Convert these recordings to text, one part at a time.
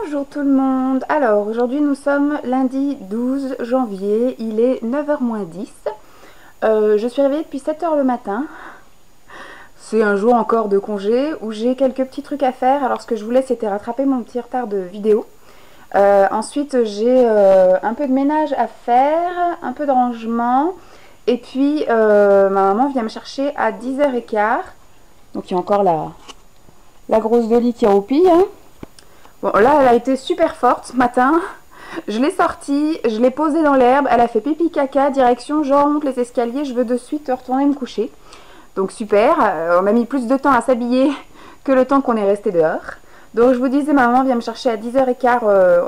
Bonjour tout le monde. Alors aujourd'hui nous sommes lundi 12 janvier, il est 9h moins 10. Je suis réveillée depuis 7h le matin. C'est un jour encore de congé où j'ai quelques petits trucs à faire. Alors ce que je voulais c'était rattraper mon petit retard de vidéo. Ensuite j'ai un peu de ménage à faire, un peu de rangement. Et puis ma maman vient me chercher à 10h15. Donc il y a encore la grosse Dolly qui roupille. Hein. Bon, là, elle a été super forte ce matin. Je l'ai sortie, je l'ai posée dans l'herbe. Elle a fait pipi caca, direction, je remonte les escaliers, je veux de suite retourner me coucher. Donc super, on a mis plus de temps à s'habiller que le temps qu'on est resté dehors. Donc je vous disais, ma maman vient me chercher à 10h15.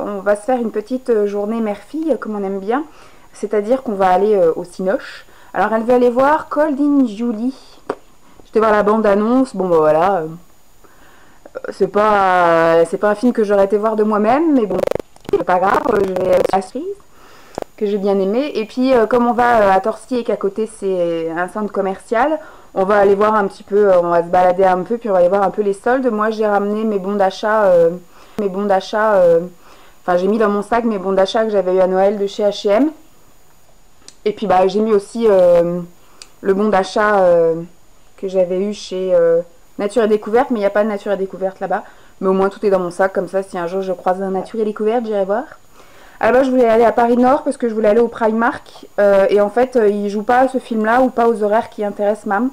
On va se faire une petite journée mère-fille, comme on aime bien. C'est-à-dire qu'on va aller au Cinoche. Alors elle veut aller voir Cold in Julie. Je vais voir la bande-annonce, bon bah voilà... c'est pas un film que j'aurais été voir de moi-même, mais bon, c'est pas grave, je vais la surprise que j'ai bien aimé. Et puis comme on va à Torcy et qu'à côté c'est un centre commercial, on va aller voir un petit peu, on va se balader un peu, puis on va aller voir un peu les soldes. Moi j'ai ramené mes bons d'achat, enfin j'ai mis dans mon sac mes bons d'achat que j'avais eu à Noël de chez H&M. Et puis bah j'ai mis aussi le bon d'achat que j'avais eu chez Nature et Découverte, mais il n'y a pas de Nature et Découverte là-bas. Mais au moins tout est dans mon sac, comme ça si un jour je croise un Nature et Découverte, j'irai voir. Alors je voulais aller à Paris Nord parce que je voulais aller au Primark. Et en fait, il joue pas à ce film-là ou pas aux horaires qui intéressent Mam.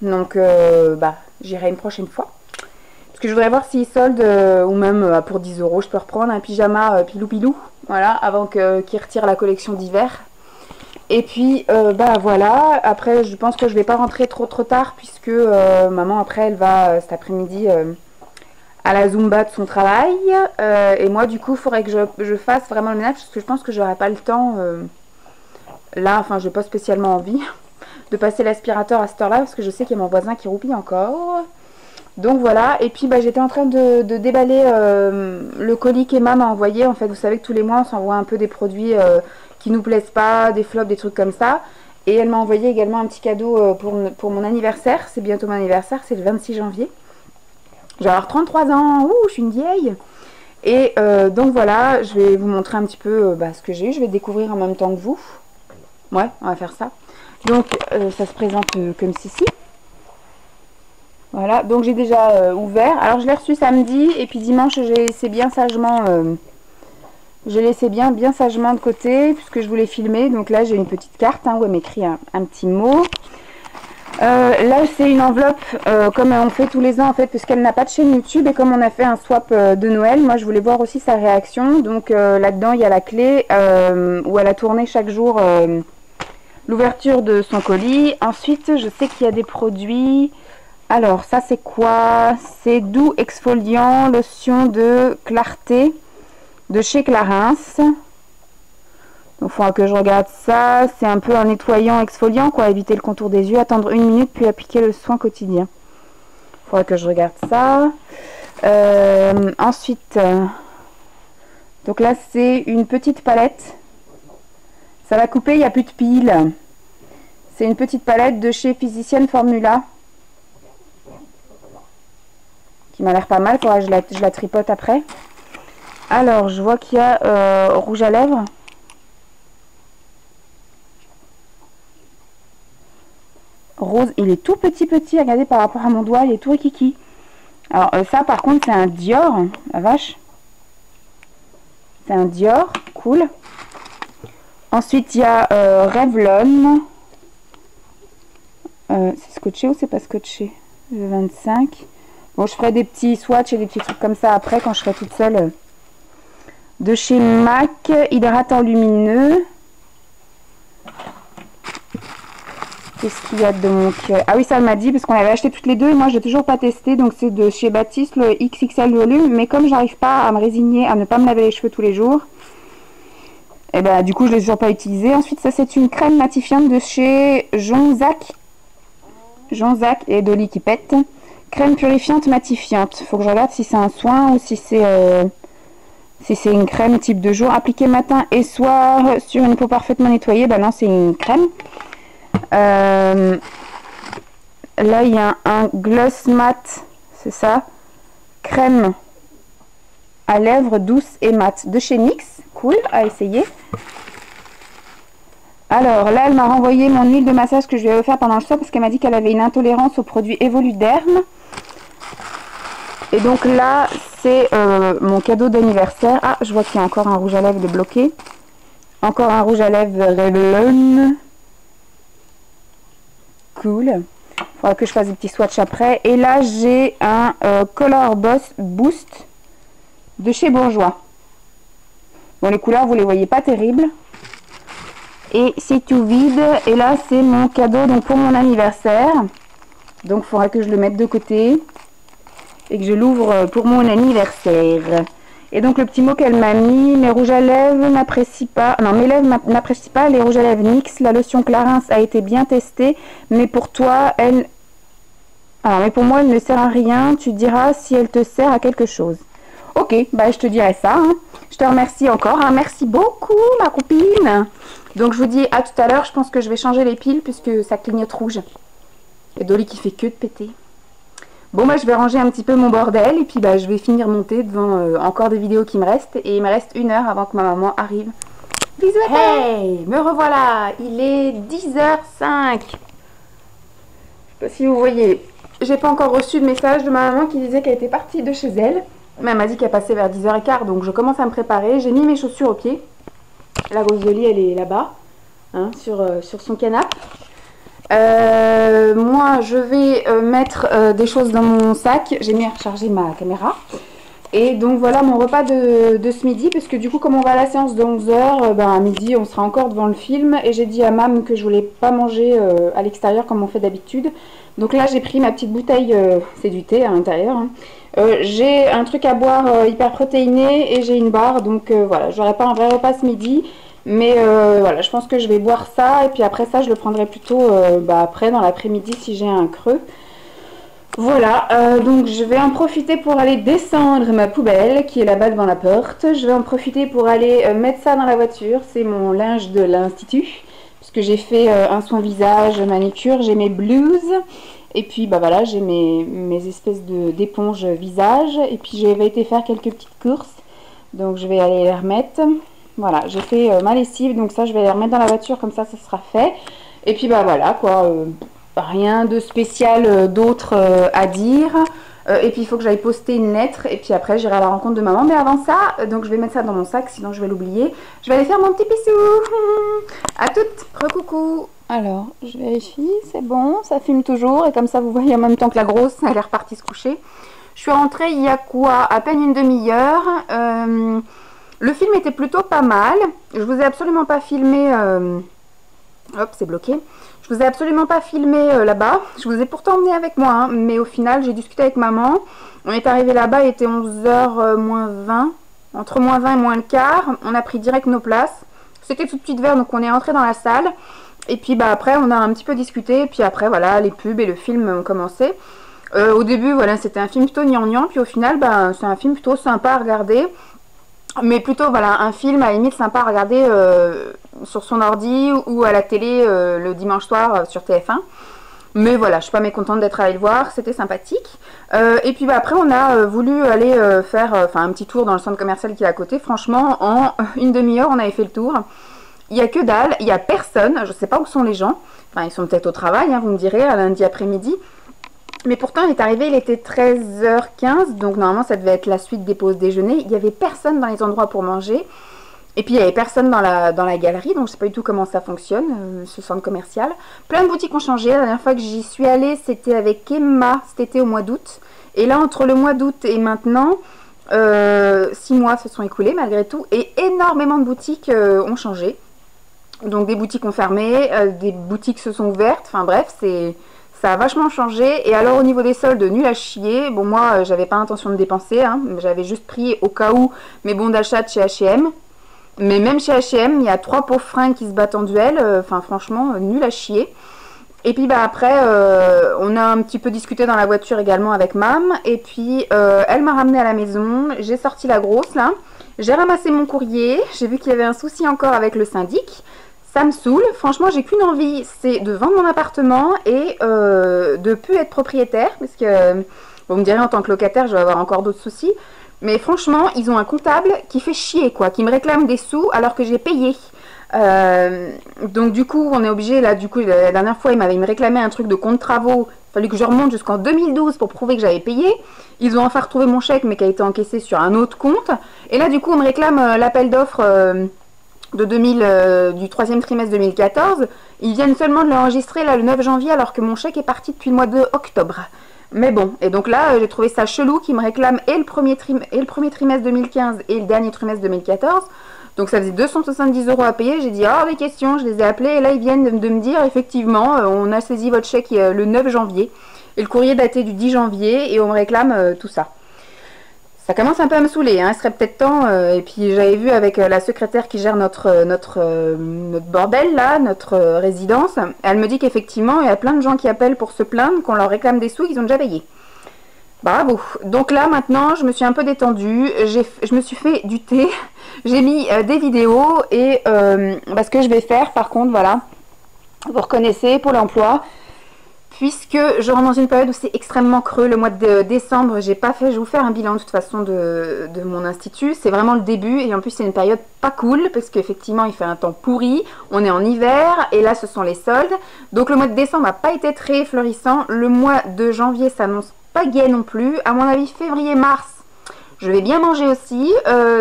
Donc bah j'irai une prochaine fois. Parce que je voudrais voir s'ils soldent, ou même pour 10 € je peux reprendre un pyjama pilou pilou. Voilà, avant qu'ils retirent la collection d'hiver. Et puis bah voilà, après je pense que je vais pas rentrer trop tard puisque maman après elle va cet après-midi à la Zumba de son travail. Et moi du coup il faudrait que je fasse vraiment le ménage parce que je pense que j'aurai pas le temps là, enfin j'ai pas spécialement envie de passer l'aspirateur à cette heure là parce que je sais qu'il y a mon voisin qui roupille encore. Donc voilà, et puis bah, j'étais en train de déballer le colis qu'Emma m'a envoyé. En fait, vous savez que tous les mois on s'envoie un peu des produits qui nous plaisent pas, des flops, des trucs comme ça. Et elle m'a envoyé également un petit cadeau pour mon anniversaire. C'est bientôt mon anniversaire, c'est le 26 janvier. J'ai avoir 33 ans, ouh, je suis une vieille. Et donc voilà, je vais vous montrer un petit peu ce que j'ai eu. Je vais découvrir en même temps que vous. Ouais, on va faire ça. Donc ça se présente comme ceci. Voilà, donc j'ai déjà ouvert. Alors je l'ai reçu samedi et puis dimanche j'ai laissé bien sagement... bien sagement de côté puisque je voulais filmer. Donc là j'ai une petite carte où elle m'écrit un petit mot. Là c'est une enveloppe comme on fait tous les ans en fait, puisqu'elle n'a pas de chaîne YouTube et comme on a fait un swap de Noël, moi je voulais voir aussi sa réaction. Donc là-dedans il y a la clé où elle a tourné chaque jour l'ouverture de son colis. Ensuite je sais qu'il y a des produits. Alors ça c'est quoi? C'est doux exfoliant, lotion de clarté de chez Clarins. Donc il faudra que je regarde ça. C'est un peu un nettoyant exfoliant quoi, éviter le contour des yeux, attendre 1 minute puis appliquer le soin quotidien. Il faudra que je regarde ça. Ensuite, donc là c'est une petite palette. Ça va couper, il n'y a plus de piles. C'est une petite palette de chez Physicienne Formula. Qui m'a l'air pas mal, il faudra que je la tripote après. Alors, je vois qu'il y a rouge à lèvres. Rose, il est tout petit, regardez par rapport à mon doigt, il est tout rikiki. Alors, ça par contre, c'est un Dior, la vache. C'est un Dior, cool. Ensuite, il y a Revlon. C'est scotché ou c'est pas scotché? Le 25. Bon, je ferai des petits swatchs et des petits trucs comme ça après quand je serai toute seule. De chez MAC, hydratant lumineux. Qu'est-ce qu'il y a de mon cœur? Ah oui, ça elle m'a dit, parce qu'on avait acheté toutes les deux et moi je n'ai toujours pas testé. Donc c'est de chez Baptiste, le XXL volume. Mais comme j'arrive pas à me résigner à ne pas me laver les cheveux tous les jours, et ben du coup je ne l'ai toujours pas utilisé. Ensuite, ça c'est une crème matifiante de chez Jonzac et Dolly qui pète. Crème purifiante matifiante. Faut que je regarde si c'est un soin ou si c'est une crème type de jour. Appliquée matin et soir sur une peau parfaitement nettoyée. Ben non, c'est une crème. Là, il y a un gloss mat. C'est ça. Crème à lèvres douces et mates de chez NYX. Cool, à essayer. Alors là, elle m'a renvoyé mon huile de massage que je lui ai offert pendant le soir parce qu'elle m'a dit qu'elle avait une intolérance aux produits Evoluderm. Et donc là, c'est mon cadeau d'anniversaire. Ah, je vois qu'il y a encore un rouge à lèvres de bloqué. Encore un rouge à lèvres Revlon. Cool. Il faudra que je fasse des petits swatchs après. Et là, j'ai un Color Boss Boost de chez Bourjois. Bon, les couleurs, vous les voyez pas terribles. Et c'est tout vide. Et là, c'est mon cadeau donc pour mon anniversaire. Donc, il faudra que je le mette de côté. Et que je l'ouvre pour mon anniversaire. Et donc, le petit mot qu'elle m'a mis, mes rouges à lèvres n'apprécient pas. Non, mes lèvres n'apprécient pas les rouges à lèvres NYX. La lotion Clarins a été bien testée. Mais pour toi, elle... Alors, mais pour moi, elle ne sert à rien. Tu diras si elle te sert à quelque chose. Ok, bah je te dirai ça. Hein. Je te remercie encore. Hein. Merci beaucoup, ma copine. Donc, je vous dis à tout à l'heure. Je pense que je vais changer les piles puisque ça clignote rouge. Et Dolly qui fait que de péter. Bon, bah, je vais ranger un petit peu mon bordel. Et puis, bah, je vais finir monter devant encore des vidéos qui me restent. Et il me reste 1 heure avant que ma maman arrive. Bisous à toi. Hey, me revoilà. Il est 10h05. Je sais pas si vous voyez. J'ai pas encore reçu de message de ma maman qui disait qu'elle était partie de chez elle. Mais elle m'a dit qu'elle passait vers 10h15, donc je commence à me préparer. J'ai mis mes chaussures au pied. La grosse Dolly, elle est là-bas, hein, sur son canapé. Moi, je vais mettre des choses dans mon sac. J'ai mis à recharger ma caméra. Et donc voilà mon repas de ce midi, parce que du coup, comme on va à la séance de 11h, ben, à midi, on sera encore devant le film. Et j'ai dit à Mam que je voulais pas manger à l'extérieur comme on fait d'habitude. Donc là, j'ai pris ma petite bouteille, c'est du thé à l'intérieur, hein. J'ai un truc à boire hyper protéiné et j'ai une barre, donc voilà, j'aurai pas un vrai repas ce midi, mais voilà, je pense que je vais boire ça et puis après ça je le prendrai plutôt après dans l'après-midi si j'ai un creux. Voilà, donc je vais en profiter pour aller descendre ma poubelle qui est là-bas devant la porte. Je vais en profiter pour aller mettre ça dans la voiture, c'est mon linge de l'institut, puisque j'ai fait un soin visage, manicure, j'ai mes blues. Et puis bah voilà, j'ai mes espèces d'éponges visage. Et puis j'avais été faire quelques petites courses. Donc je vais aller les remettre. Voilà, j'ai fait ma lessive. Donc ça je vais les remettre dans la voiture, comme ça sera fait. Et puis bah voilà quoi, rien de spécial d'autre à dire. Et puis il faut que j'aille poster une lettre. Et puis après j'irai à la rencontre de maman. Mais avant ça, donc je vais mettre ça dans mon sac, sinon je vais l'oublier. Je vais aller faire mon petit pissou. À toutes, recoucou. Alors, je vérifie, c'est bon, ça fume toujours. Et comme ça, vous voyez en même temps que la grosse, elle est repartie se coucher. Je suis rentrée il y a quoi? À peine une demi-heure. Le film était plutôt pas mal. Je vous ai absolument pas filmé... Hop, c'est bloqué. Je vous ai absolument pas filmé là-bas. Je vous ai pourtant emmené avec moi. Hein, mais au final, j'ai discuté avec maman. On est arrivé là-bas, il était 11h moins 20. Entre moins 20 et moins le quart. On a pris direct nos places. C'était tout de suite vert, donc on est entré dans la salle. Et puis bah après on a un petit peu discuté, et puis après voilà les pubs et le film ont commencé. Au début voilà c'était un film plutôt gnangnan, puis au final bah, c'est un film plutôt sympa à regarder. Mais plutôt voilà un film à la limite sympa à regarder sur son ordi ou à la télé le dimanche soir sur TF1. Mais voilà, je suis pas mécontente d'être allée le voir, c'était sympathique. Et puis bah, après on a voulu aller faire un petit tour dans le centre commercial qui est à côté. Franchement en une demi-heure on avait fait le tour. Il n'y a que dalle, il n'y a personne, je ne sais pas où sont les gens. Enfin, ils sont peut-être au travail, hein, vous me direz, à lundi après-midi. Mais pourtant, il est arrivé, il était 13h15, donc normalement, ça devait être la suite des pauses déjeuner. Il n'y avait personne dans les endroits pour manger. Et puis, il n'y avait personne dans la galerie, donc je ne sais pas du tout comment ça fonctionne, ce centre commercial. Plein de boutiques ont changé. La dernière fois que j'y suis allée, c'était avec Emma, cet été au mois d'août. Et là, entre le mois d'août et maintenant... 6 mois se sont écoulés malgré tout. Et énormément de boutiques ont changé. Donc des boutiques ont fermé, des boutiques se sont ouvertes, enfin bref, ça a vachement changé. Et alors au niveau des soldes, nul à chier. Bon moi, j'avais pas intention de dépenser, hein, j'avais juste pris au cas où mes bons d'achat de chez H&M. Mais même chez H&M, il y a 3 pauvres fringues qui se battent en duel, enfin franchement, nul à chier. Et puis bah après, on a un petit peu discuté dans la voiture également avec Mam. Et puis elle m'a ramené à la maison, j'ai sorti la grosse là. J'ai ramassé mon courrier, j'ai vu qu'il y avait un souci encore avec le syndic. Ça me saoule, franchement j'ai qu'une envie, c'est de vendre mon appartement et de plus être propriétaire. Parce que, vous me direz en tant que locataire je vais avoir encore d'autres soucis. Mais franchement, ils ont un comptable qui fait chier, quoi, qui me réclame des sous alors que j'ai payé. Donc du coup, on est obligé, là, du coup, la dernière fois, il me réclamait un truc de compte travaux. Il fallait que je remonte jusqu'en 2012 pour prouver que j'avais payé. Ils ont enfin retrouvé mon chèque, mais qui a été encaissé sur un autre compte. Et là, du coup, on me réclame l'appel d'offres du troisième trimestre 2014. Ils viennent seulement de l'enregistrer là le 9 janvier, alors que mon chèque est parti depuis le mois de octobre. Mais bon, et donc là, j'ai trouvé ça chelou qu'ils me réclament et le premier trimestre 2015 et le dernier trimestre 2014. Donc ça faisait 270 € à payer. J'ai dit, hors des questions, je les ai appelés et là, ils viennent de me dire, effectivement, on a saisi votre chèque le 9 janvier. Et le courrier daté du 10 janvier et on me réclame tout ça. Ça commence un peu à me saouler, hein. Il serait peut-être temps. Et puis j'avais vu avec la secrétaire qui gère notre bordel, là, notre résidence. Elle me dit qu'effectivement, il y a plein de gens qui appellent pour se plaindre, qu'on leur réclame des sous, qu'ils ont déjà payé. Bravo. Donc là, maintenant, je me suis un peu détendue. Je me suis fait du thé. J'ai mis des vidéos. Et ce que je vais faire, par contre, voilà. Vous reconnaissez, Pôle emploi. Puisque je rentre dans une période où c'est extrêmement creux. Le mois de décembre, j'ai pas fait. Je vais vous faire un bilan de toute façon de mon institut. C'est vraiment le début et en plus c'est une période pas cool parce qu'effectivement il fait un temps pourri. On est en hiver et là ce sont les soldes. Donc le mois de décembre n'a pas été très florissant. Le mois de janvier s'annonce pas gai non plus. À mon avis, février-mars, je vais bien manger aussi,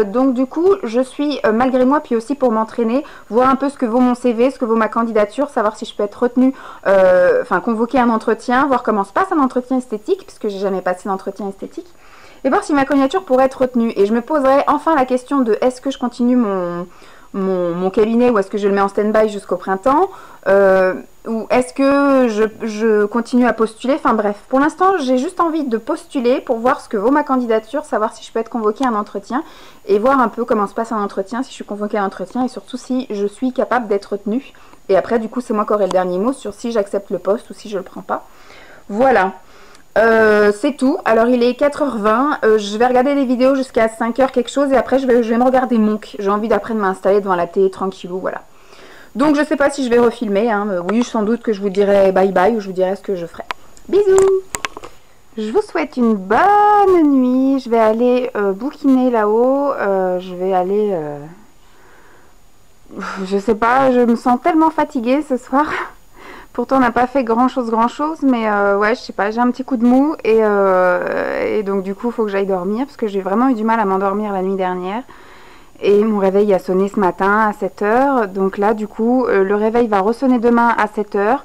donc du coup je suis malgré moi, puis aussi pour m'entraîner, voir un peu ce que vaut mon CV, ce que vaut ma candidature, savoir si je peux être retenue, convoquer un entretien, voir comment se passe un entretien esthétique, puisque j'ai jamais passé d'entretien esthétique, et voir si ma candidature pourrait être retenue. Et je me poserai enfin la question de est-ce que je continue mon cabinet ou est-ce que je le mets en stand-by jusqu'au printemps, ou est-ce que je continue à postuler. Enfin bref, pour l'instant j'ai juste envie de postuler pour voir ce que vaut ma candidature, savoir si je peux être convoquée à un entretien et voir un peu comment se passe un entretien, si je suis convoquée à un entretien et surtout si je suis capable d'être retenue. Et après du coup c'est moi qui aurai le dernier mot sur si j'accepte le poste ou si je le prends pas. Voilà. C'est tout. Alors il est 4h20, je vais regarder des vidéos jusqu'à 5h quelque chose et après je vais me regarder Monk. J'ai envie d'après de m'installer devant la télé tranquillou, voilà. Donc je sais pas si je vais refilmer, hein. Oui, sans doute que je vous dirai bye bye ou je vous dirai ce que je ferai. Bisous. Je vous souhaite une bonne nuit. Je vais aller bouquiner là-haut. Je vais aller... Je sais pas, je me sens tellement fatiguée ce soir. Pourtant on n'a pas fait grand chose, mais ouais, je sais pas, j'ai un petit coup de mou et donc du coup il faut que j'aille dormir parce que j'ai vraiment eu du mal à m'endormir la nuit dernière. Et mon réveil a sonné ce matin à 7h, donc là du coup le réveil va ressonner demain à 7h,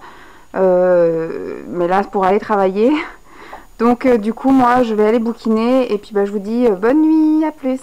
mais là pour aller travailler. Donc du coup moi je vais aller bouquiner et puis je vous dis bonne nuit, à plus.